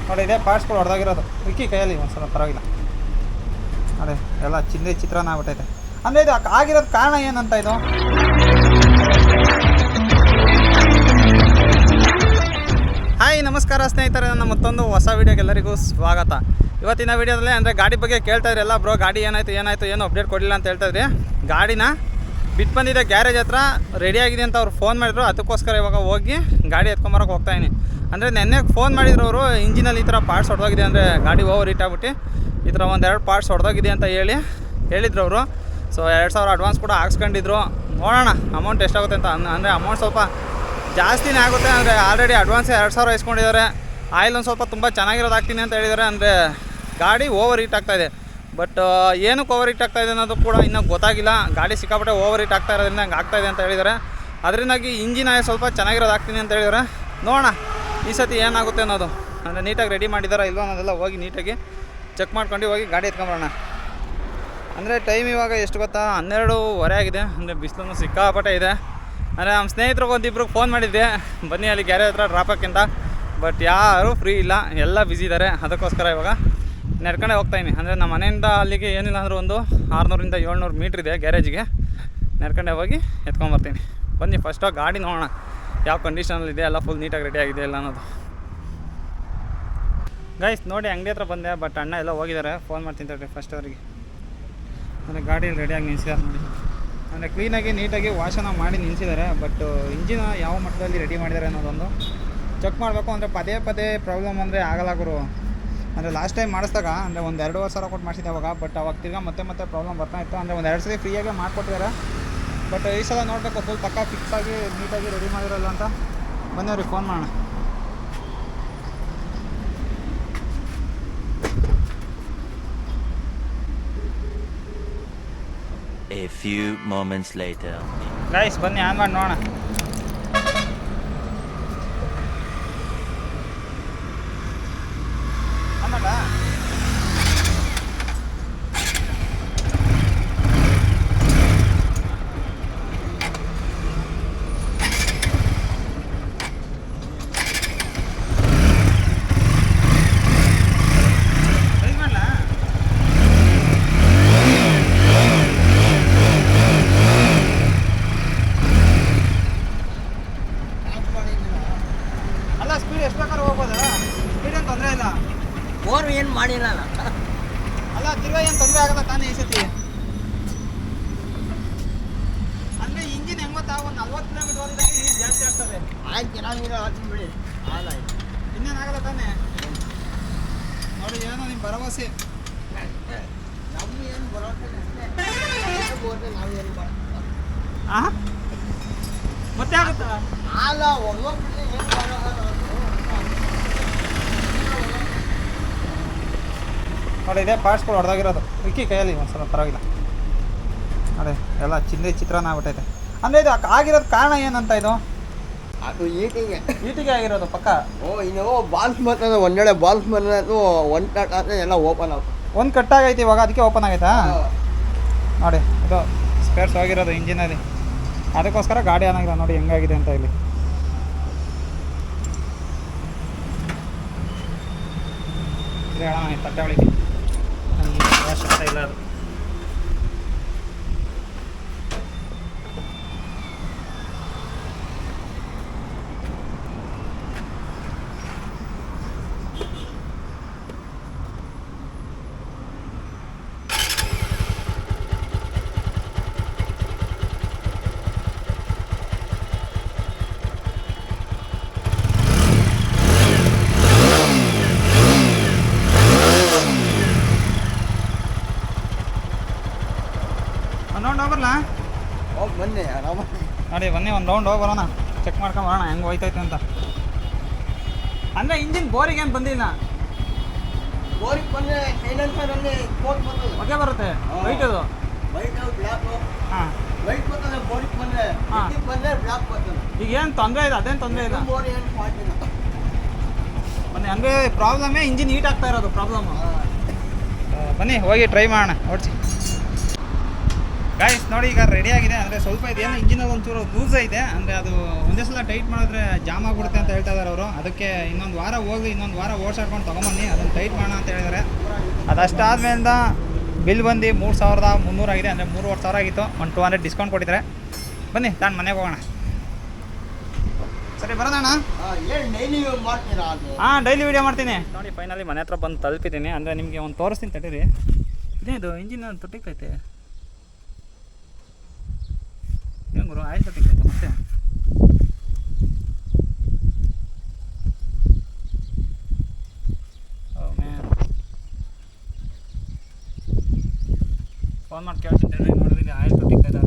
ನೋಡಿ ಇದೇ ಪಾರ್ಟ್ಸ್ಗಳು ಹೊಡೆದಾಗಿರೋದು ಇಕ್ಕಿ ಕೈಯಲ್ಲಿ ಒಂದು ಸ್ವಲ್ಪ ಪರವಾಗಿಲ್ಲ ನೋಡಿ ಎಲ್ಲ ಚಿತ್ರಾನ್ನ ಆಗ್ಬಿಟ್ಟೈತೆ. ಅಂದರೆ ಇದು ಆಗಿರೋದು ಕಾರಣ ಏನಂತ ಇದು ಹಾಯ್ ನಮಸ್ಕಾರ ಸ್ನೇಹಿತರೆ, ನನ್ನ ಮತ್ತೊಂದು ಹೊಸ ವೀಡಿಯೋಗೆ ಎಲ್ಲರಿಗೂ ಸ್ವಾಗತ. ಇವತ್ತಿನ ವೀಡಿಯೋದಲ್ಲಿ ಅಂದರೆ ಗಾಡಿ ಬಗ್ಗೆ ಕೇಳ್ತಾಯಿದ್ರಿ ಎಲ್ಲ ಬ್ರೋ, ಗಾಡಿ ಏನಾಯಿತು ಏನು ಅಪ್ಡೇಟ್ ಕೊಡಲಿಲ್ಲ ಅಂತ ಹೇಳ್ತಾಯಿದ್ರಿ. ಗಾಡಿನ ಬಿಟ್ಟು ಬಂದಿದ್ದೆ ಗ್ಯಾರೇಜ್ ಹತ್ರ, ರೆಡಿಯಾಗಿದೆ ಅಂತ ಅವ್ರು ಫೋನ್ ಮಾಡಿದ್ರು. ಅದಕ್ಕೋಸ್ಕರ ಇವಾಗ ಹೋಗಿ ಗಾಡಿ ಎತ್ಕೊಂಬರೋಕೆ ಹೋಗ್ತಾಯಿನಿ. ಅಂದರೆ ನೆನ್ನೆ ಫೋನ್ ಮಾಡಿದ್ರು ಅವರು, ಇಂಜಿನಲ್ಲಿ ಈ ಥರ ಪಾರ್ಟ್ಸ್ ಹೊಡೆದೋಗಿದೆ, ಅಂದರೆ ಗಾಡಿ ಓವರ್ ಹೀಟ್ ಆಗ್ಬಿಟ್ಟು ಈ ಥರ ಒಂದೆರಡು ಪಾರ್ಟ್ಸ್ ಹೊಡೆದೋಗಿದೆ ಅಂತ ಹೇಳಿದ್ರು ಅವರು. ಸೊ 2000 ಅಡ್ವಾನ್ಸ್ ಕೂಡ ಹಾಕ್ಸ್ಕೊಂಡಿದ್ರು. ನೋಡೋಣ ಅಮೌಂಟ್ ಎಷ್ಟಾಗುತ್ತೆ ಅಂತ. ಅಂದರೆ ಅಮೌಂಟ್ ಸ್ವಲ್ಪ ಜಾಸ್ತಿನೇ ಆಗುತ್ತೆ. ಅಂದರೆ ಆಲ್ರೆಡಿ ಅಡ್ವಾನ್ಸೇ 2000 ಇಸ್ಕೊಂಡಿದ್ದಾರೆ. ಆಯಿಲ್ ಒಂದು ಸ್ವಲ್ಪ ತುಂಬ ಚೆನ್ನಾಗಿರೋದು ಹಾಕ್ತೀನಿ ಅಂತ ಹೇಳಿದ್ದಾರೆ. ಅಂದರೆ ಗಾಡಿ ಓವರ್ ಹೀಟ್ ಆಗ್ತಾಯಿದೆ. ಬಟ್ ಏನಕ್ಕೆ ಓವರ್ ಹೀಟ್ ಆಗ್ತಾಯಿದೆ ಅನ್ನೋದು ಕೂಡ ಇನ್ನೂ ಗೊತ್ತಾಗಿಲ್ಲ. ಗಾಡಿ ಸಿಕ್ಕಾಪಟ್ಟೆ ಓವರ್ ಹೀಟ್ ಆಗ್ತಾ ಇರೋದ್ರಿಂದ ಹಂಗೆ ಆಗ್ತಾಯಿದೆ ಅಂತ ಹೇಳಿದ್ದಾರೆ. ಅದರಿಂದಾಗಿ ಇಂಜಿನ್ ಆಯಿಲ್ ಸ್ವಲ್ಪ ಚೆನ್ನಾಗಿರೋದು ಹಾಕ್ತೀನಿ ಅಂತ ಹೇಳಿದ್ದಾರೆ. ನೋಡೋಣ ಈ ಸತಿ ಏನಾಗುತ್ತೆ ಅನ್ನೋದು. ಅಂದರೆ ನೀಟಾಗಿ ರೆಡಿ ಮಾಡಿದಾರ ಇಲ್ವೋ ಅನ್ನೋದೆಲ್ಲ ಹೋಗಿ ನೀಟಾಗಿ ಚೆಕ್ ಮಾಡ್ಕೊಂಡು ಹೋಗಿ ಗಾಡಿ ಎತ್ಕೊಂಬರೋಣ. ಅಂದರೆ ಟೈಮ್ ಇವಾಗ ಎಷ್ಟು ಗೊತ್ತಾ, 12:30 ಆಗಿದೆ. ಅಂದರೆ ಬಿಸಿಲನ್ನು ಸಿಕ್ಕಾಪಟ್ಟೆ ಇದೆ. ಅಂದರೆ ನಮ್ಮ ಸ್ನೇಹಿತರಿಗೆ ಒಂದಿಬ್ರಿಗೆ ಫೋನ್ ಮಾಡಿದ್ದೆ, ಬನ್ನಿ ಅಲ್ಲಿ ಗ್ಯಾರೇಜ್ ಹತ್ರ ಡ್ರಾಪ್ ಹಾಕಿಂತ. ಬಟ್ ಯಾರೂ ಫ್ರೀ ಇಲ್ಲ, ಎಲ್ಲ ಬ್ಯುಸಿ ಇದ್ದಾರೆ. ಅದಕ್ಕೋಸ್ಕರ ಇವಾಗ ನಡ್ಕೊಂಡೆ ಹೋಗ್ತಾಯಿನಿ. ಅಂದರೆ ನಮ್ಮ ಮನೆಯಿಂದ ಅಲ್ಲಿಗೆ ಏನಿಲ್ಲ ಅಂದರೂ ಒಂದು 600 - 700 ಮೀಟ್ರ್ ಇದೆ ಗ್ಯಾರೇಜಿಗೆ. ನಡ್ಕೊಂಡೆ ಹೋಗಿ ಎತ್ಕೊಂಬರ್ತೀನಿ. ಬನ್ನಿ ಫಸ್ಟು ಗಾಡಿ ನೋಡೋಣ ಯಾವ ಕಂಡೀಷನಲ್ಲಿದೆ, ಎಲ್ಲ ಫುಲ್ ನೀಟಾಗಿ ರೆಡಿ ಆಗಿದೆ ಇಲ್ಲ ಅನ್ನೋದು. ಗೈಸ್ ನೋಡಿ ಅಂಗಡಿ ಹತ್ರ ಬಂದೆ, ಬಟ್ ಅಣ್ಣ ಎಲ್ಲ ಹೋಗಿದ್ದಾರೆ. ಫೋನ್ ಮಾಡ್ತೀನಿ ತಗೊಳ್ಳಿ ಫಸ್ಟ್ ಅವರಿಗೆ. ಅಂದರೆ ಗಾಡಿ ರೆಡಿಯಾಗಿ ನಿಲ್ಸಿದ್ದಾರೆ ನೋಡಿ. ಅಂದರೆ ಕ್ಲೀನಾಗಿ ನೀಟಾಗಿ ವಾಶನ ಮಾಡಿ ನಿಲ್ಸಿದ್ದಾರೆ. ಬಟ್ ಇಂಜಿನ್ ಯಾವ ಮಟ್ಟದಲ್ಲಿ ರೆಡಿ ಮಾಡಿದ್ದಾರೆ ಅನ್ನೋದೊಂದು ಚೆಕ್ ಮಾಡಬೇಕು. ಅಂದರೆ ಪದೇ ಪ್ರಾಬ್ಲಮ್ ಅಂದರೆ ಆಗಲ್ಲ ಗುರು. ಅಂದರೆ ಲಾಸ್ಟ್ ಟೈಮ್ ಮಾಡಿಸಿದಾಗ ಅಂದರೆ ಒಂದು 2,500 ಕೊಟ್ಟು ಮಾಡಿಸಿದ್ದೆ ಅವಾಗ. ಬಟ್ ಅವಾಗ ತಿರ್ಗಾ ಮತ್ತೆ ಪ್ರಾಬ್ಲಮ್ ಬರ್ತಾ ಇತ್ತು. ಅಂದರೆ ಒಂದು 2 ಸಲ ಫ್ರೀಯಾಗಿ ಮಾಡಿಕೊಟ್ಟಿದ್ದಾರೆ. ಬಟ್ ಈ ಸಲ ನೋಡಬೇಕು ಫುಲ್ ಪಕ್ಕ ಫಿಕ್ಸಾಗಿ ನೀಟಾಗಿ ರೆಡಿ ಮಾಡಿರೋಲ್ಲ ಅಂತ. ಬಂದವ್ರಿಗೆ ಫೋನ್ ಮಾಡೋಣ. A few moments later. Guys ಬನ್ನಿ ಆನ್ ಮಾಡಿ ನೋಡೋಣ. ಆಮೇಲೆ ಸ್ಪೀಡ್ ಎಷ್ಟು ಬೇಕಾದ್ರೂ ಹೋಗ್ಬೋದಾ? ಸ್ಪೀಡ್ ಏನು ತೊಂದರೆ ಇಲ್ಲ. ಓರ್ ಏನು ಮಾಡಿಲ್ಲ ಅಲ್ಲ ತಿರ್ಗಾ ಏನು ತೊಂದರೆ ಆಗಲ್ಲ ತಾನೇ ಈ ಸತಿ. ಅಂದರೆ ಇಂಜಿನ್ ಹೆಂಗೆ ಗೊತ್ತಾ, ಒಂದು 40 ಕಿಲೋಮೀಟರ್ ಹೋದಾಗ ಹೀಟ್ ಜಾಸ್ತಿ ಆಗ್ತದೆ. ಆಯ್ತು ಚೆನ್ನಾಗಿರೋ ಹಾಕಿ ಬಿಡಿ. ಆಯ್ತು ಇನ್ನೇನಾಗಲ್ಲ ತಾನೇ. ನೋಡಿ ಏನೋ ನಿಮ್ಮ ಭರವಸೆ. ನಮ್ಗೆ ಏನು ಬರೋಕೆ ನಾವೇನು ಬರ ಹಾಂ ಮತ್ತೆ ಆಗುತ್ತಾ? ಅಲ್ಲ ಒಬ್ಬೊಬ್ಬರಿಗೆ ಏನು ಬರೋದು. ನೋಡಿ ಇದೇ ಪಾರ್ಟ್ಸ್ಗಳು ಹೊಡೆದಾಗಿರೋದು ಇಕ್ಕಿ ಕೈಯಲ್ಲಿ ಒಂದು ಸ್ವಲ್ಪ ಪರವಾಗಿಲ್ಲ. ನೋಡಿ ಎಲ್ಲ ಚಿತ್ರಾನ್ನ ಆಗ್ಬಿಟ್ಟೈತೆ. ಅಂದರೆ ಇದು ಆಗಿರೋದು ಕಾರಣ ಏನಂತ ಇದು ಅದು ಈಟಿಗೆ ಆಗಿರೋದು ಪಕ್ಕ. ಇನ್ನು ಬಾಲ್ಸ್ ಬರ್ತದೆ, ಒಂದೆಡೆ ಬಾಲ್ಸ್ ಬಂದು ಒಂದು ಕಟ್ ಆದರೆ ಎಲ್ಲ ಓಪನ್ ಆಗುತ್ತೆ. ಒಂದು ಕಟ್ಟಾಗೈತೆ ಇವಾಗ, ಅದಕ್ಕೆ ಓಪನ್ ಆಗೈತಾ? ನೋಡಿ ಇದು ಸ್ಪೇರ್ಸ್ ಹೋಗಿರೋದು ಇಂಜಿನಲ್ಲಿ. ಅದಕ್ಕೋಸ್ಕರ ಗಾಡಿ ಏನಾಗಿಲ್ಲ ನೋಡಿ ಹೆಂಗಾಗಿದೆ ಅಂತ ಇಲ್ಲಿ. ಹೇಳೋಣ ತಟ್ಟೆ ಒಳಗೆ ಅವಶ್ಯಕತೆ ಇಲ್ಲ ಅದು. ಒಂದು ರೌಂಡ್ ಹೋಗ್ಬರಲ್ಲ? ಹೋಗಿ ಬನ್ನಿ ಆರಾಮ. ನೋಡಿ ಬನ್ನಿ ಒಂದು ರೌಂಡ್ ಹೋಗಿ ಬರೋಣ, ಚೆಕ್ ಮಾಡ್ಕೊಂಡು ಬರೋಣ ಹೆಂಗೆ ಹೋಯ್ತೈತೆ ಅಂತ. ಅಂದರೆ ಇಂಜಿನ್ ಬೋರಿಗೆ ಏನು ಬಂದಿಲ್ಲ. ಬೋರಿಗೆ ಬಂದರೆ ಸೈಲೆನ್ಸರಲ್ಲಿ ಕೋಟ್ ಬರ್ತದೆ, ಹೊಗೆ ಬರುತ್ತೆ ವೈಟ್ ಅದು. White black. ಹಾಂ ವೈಟ್ ಬರ್ತದೆ ಬೋರಿಗೆ ಬಂದರೆ. ಬಂದರೆ ಬ್ಲ್ಯಾಕ್ ಬರ್ತದೆ. ಈಗ ಏನು ತೊಂದರೆ ಇದೆ? ಅದೇನು ತೊಂದರೆ ಇಲ್ಲ. ಬೋರಿ ಏನು ಮಾಡಿಲ್ಲ. ಬನ್ನಿ ಅಂದರೆ ಪ್ರಾಬ್ಲಮ್ಮೇ ಇಂಜಿನ್ ಹೀಟ್ ಆಗ್ತಾ ಇರೋದು ಪ್ರಾಬ್ಲಮ್ಮು. ಬನ್ನಿ ಹೋಗಿ ಟ್ರೈ ಮಾಡೋಣ ಓಡಿಸಿ. ಗಾಯ್ಸ್ ನೋಡಿ ಈಗ ರೆಡಿ ಆಗಿದೆ. ಅಂದರೆ ಸ್ವಲ್ಪ ಇದೆಯಲ್ಲ ಇಂಜಿನಲ್ಲಿ ಒಂಚೂರು ಲೂಸ್ ಐತೆ, ಅಂದರೆ ಅದು ಒಂದೇ ಸಲ ಟೈಟ್ ಮಾಡಿದ್ರೆ ಜಾಮ್ ಆಗಿಬಿಡುತ್ತೆ ಅಂತ ಹೇಳ್ತಾ ಇದ್ದಾರೆ ಅವರು. ಅದಕ್ಕೆ ಇನ್ನೊಂದು ವಾರ ಹೋಗಿ ಇನ್ನೊಂದು ವಾರ ಓಡಿಸಾಡ್ಕೊಂಡು ತೊಗೊಂಬನ್ನಿ, ಅದನ್ನು ಟೈಟ್ ಮಾಡೋಣ ಅಂತ ಹೇಳಿದ್ದಾರೆ. ಅದಷ್ಟಾದ್ಮೇಲಿಂದ ಬಿಲ್ ಬಂದು 3300 ಆಗಿದೆ, ಅಂದರೆ 3500 ಆಗಿತ್ತು. ಒಂದು 200 ಡಿಸ್ಕೌಂಟ್ ಕೊಟ್ಟಿದ್ದಾರೆ. ಬನ್ನಿ ತಾನು ಮನೆಗೆ ಹೋಗೋಣ. ಸರಿ ಬರೋದಣ್ಣ. ಏನು ಡೈಲಿ ಮಾಡ್ತೀರಾ ಅದು? ಹಾಂ ಡೈಲಿ ವೀಡಿಯೋ ಮಾಡ್ತೀನಿ. ನೋಡಿ ಫೈನಲಿ ಮನೆ ಹತ್ರ ಬಂದು ತಲುಪಿದ್ದೀನಿ. ಅಂದರೆ ನಿಮಗೆ ಒಂದು ತೋರಿಸ್ತೀನಿ ತಡೀರಿ. ಇದೇದು ಇಂಜಿನ್ ತೊಟ್ಟಿಕ್ಕೈತೆ, ಏನು ಗುರು ಆಯಿಲ್ ತೊಟ್ಟಿಕ್ಕೈತೆ ಮತ್ತೆ. ಫೋನ್ ಮಾಡಿ ಕೇಳ್ತೀನಿ ನೋಡಿದ್ರೆ ಆಯಿಲ್ ತೊಟ್ಟಿಕ್ಕೈತೆ.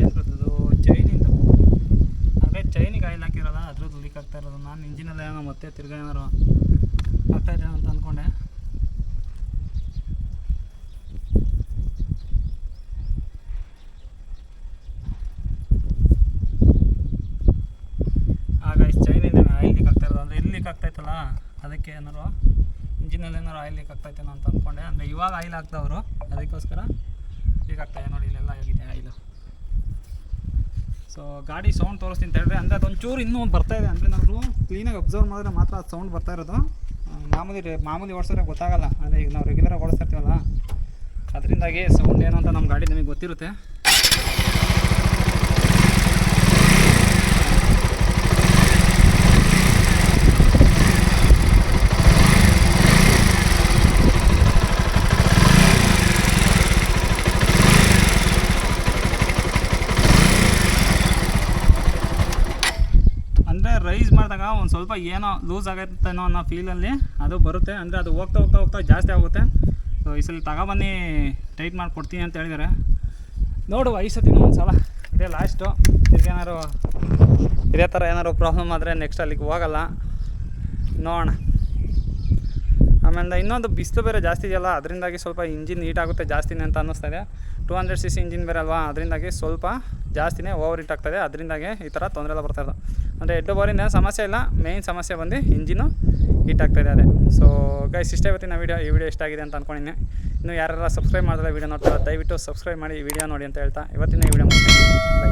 ಏನು ಗೊತ್ತದು ಚೈನಿಂದು, ಅಂದರೆ ಚೈನಿಗೆ ಆಯಿಲ್ ಹಾಕಿರೋಲ್ಲ, ಅದ್ರದ್ದು ಲೀಕ್ ಆಗ್ತಾ ಇರೋದು. ನಾನು ಇಂಜಿನಲ್ಲಿ ಏನೋ ಮತ್ತೆ ತಿರ್ಗಾ ಏನಾರು ಆಗ್ತಾಯಿದೆ ಅಂತ ಅಂದ್ಕೊಂಡೆ. ಆಗ ಇಷ್ಟು ಚೈನಿಂದ ಆಯಿಲ್ ಲೀಕ್ ಆಗ್ತಾ ಇರೋದು. ಅಂದರೆ ಇಲ್ಲಿ ಲೀಕ್ ಆಗ್ತಾಯಿತ್ತಲ್ಲ, ಅದಕ್ಕೆ ಏನಾರು ಇಂಜಿನಲ್ಲಿ ಏನಾರು ಆಯಿಲ್ ಲೀಕ್ ಆಗ್ತಾಯಿತ್ತೇನೋ ಅಂತ ಅಂದ್ಕೊಂಡೆ. ಅಂದರೆ ಇವಾಗ ಆಯಿಲ್ ಹಾಕ್ದವರು, ಅದಕ್ಕೋಸ್ಕರ ಲೀಕ್ ಆಗ್ತಾಯಿದೆ. ನೋಡಿ ಇಲ್ಲೆಲ್ಲ ಆಗಿದೆ ಆಯಿಲು. ಸೊ ಗಾಡಿ ಸೌಂಡ್ ತೋರಿಸ್ತೀನಿ ಅಂತ ಹೇಳಿದ್ರೆ, ಅಂದರೆ ಅದೊಂಚೂರು ಇನ್ನೂ ಬರ್ತಾಯಿದೆ. ಅಂದರೆ ನಾವು ಕ್ಲೀನಾಗಿ ಅಬ್ಸರ್ವ್ ಮಾಡಿದ್ರೆ ಮಾತ್ರ ಅದು ಸೌಂಡ್ ಬರ್ತಾ ಇರೋದು. ಮಾಮೂಲಿ ಓಡಿಸಿದ್ರೆ ಗೊತ್ತಾಗಲ್ಲ. ಅಂದರೆ ಈಗ ನಾವು ರೆಗ್ಯುಲರಾಗಿ ಓಡಿಸ್ತಾ ಇರ್ತೀವಲ್ಲ, ಅದರಿಂದಾಗಿ ಸೌಂಡ್ ಏನು ಅಂತ ನಮ್ಮ ಗಾಡಿ ನಮಗೆ ಗೊತ್ತಿರುತ್ತೆ. ರೈಸ್ ಮಾಡಿದಾಗ ಒಂದು ಸ್ವಲ್ಪ ಏನೋ ಲೂಸ್ ಆಗುತ್ತೇನೋ ಅನ್ನೋ ಫೀಲಲ್ಲಿ ಅದು ಬರುತ್ತೆ. ಅಂದರೆ ಅದು ಹೋಗ್ತಾ ಜಾಸ್ತಿ ಆಗುತ್ತೆ. ಸೊ ಈ ಸಲ ತಗೊಬನ್ನಿ ಟೈಟ್ ಮಾಡಿ ಕೊಡ್ತೀನಿ ಅಂತ ಹೇಳಿದ್ದಾರೆ. ನೋಡುವ ಈ ಸತಿ ಒಂದು ಸಲ ಇದೇ ಲಾಸ್ಟು. ತಿರ್ಗೇನಾರು ಇದೇ ಥರ ಏನಾದ್ರು ಪ್ರಾಬ್ಲಮ್ ಆದರೆ ನೆಕ್ಸ್ಟ್ ಅಲ್ಲಿಗೆ ಹೋಗಲ್ಲ, ನೋಡೋಣ. ಆಮೇಲೆ ಇನ್ನೊಂದು ಬಿಸಿಲು ಬೇರೆ ಜಾಸ್ತಿ ಇದೆಯಲ್ಲ, ಅದರಿಂದಾಗಿ ಸ್ವಲ್ಪ ಇಂಜಿನ್ ಹೀಟ್ ಆಗುತ್ತೆ ಜಾಸ್ತಿನೇ ಅಂತ ಅನ್ನಿಸ್ತಾ ಇದೆ. 200cc ಇಂಜಿನ್ ಬೇರೆ ಅಲ್ವಾ, ಅದರಿಂದಾಗಿ ಸ್ವಲ್ಪ ಜಾಸ್ತಿನೇ ಓವರ್ ಹೀಟ್ ಆಗ್ತಾಯಿದೆ. ಅದರಿಂದಾಗಿ ಈ ಥರ ತೊಂದರೆ ಎಲ್ಲ ಬರ್ತಾಯಿರೋದು. ಅಂದರೆ ಹೆಡ್ ಓವರಿಂದ ಸಮಸ್ಯೆ ಇಲ್ಲ, ಮೇಯ್ನ್ ಸಮಸ್ಯೆ ಬಂದು ಇಂಜಿನು ಹೀಟ್ ಆಗ್ತಾಯಿದೆ ಅದೇ. ಸೊ ಗೈಸ್ ಇಷ್ಟ ಇವತ್ತಿನ ವೀಡಿಯೋ. ಈ ವಿಡಿಯೋ ಇಷ್ಟ ಆಗಿದೆ ಅಂತ ಅಂದ್ಕೊಂಡಿದ್ದೀನಿ. ಇನ್ನು ಯಾರೆಲ್ಲ ಸಬ್ಸ್ಕ್ರೈಬ್ ಮಾಡಿದ್ರೆ ವೀಡಿಯೋ ನೋಡ್ತಾರೆ ದಯವಿಟ್ಟು ಸಬ್ಸ್ಕ್ರೈಬ್ ಮಾಡಿ ವಿಡಿಯೋ ನೋಡಿ ಅಂತ ಹೇಳ್ತಾ ಇವತ್ತಿನ ಈ ವಿಡಿಯೋ ಮಾಡ್ತೀನಿ. ಬೈ.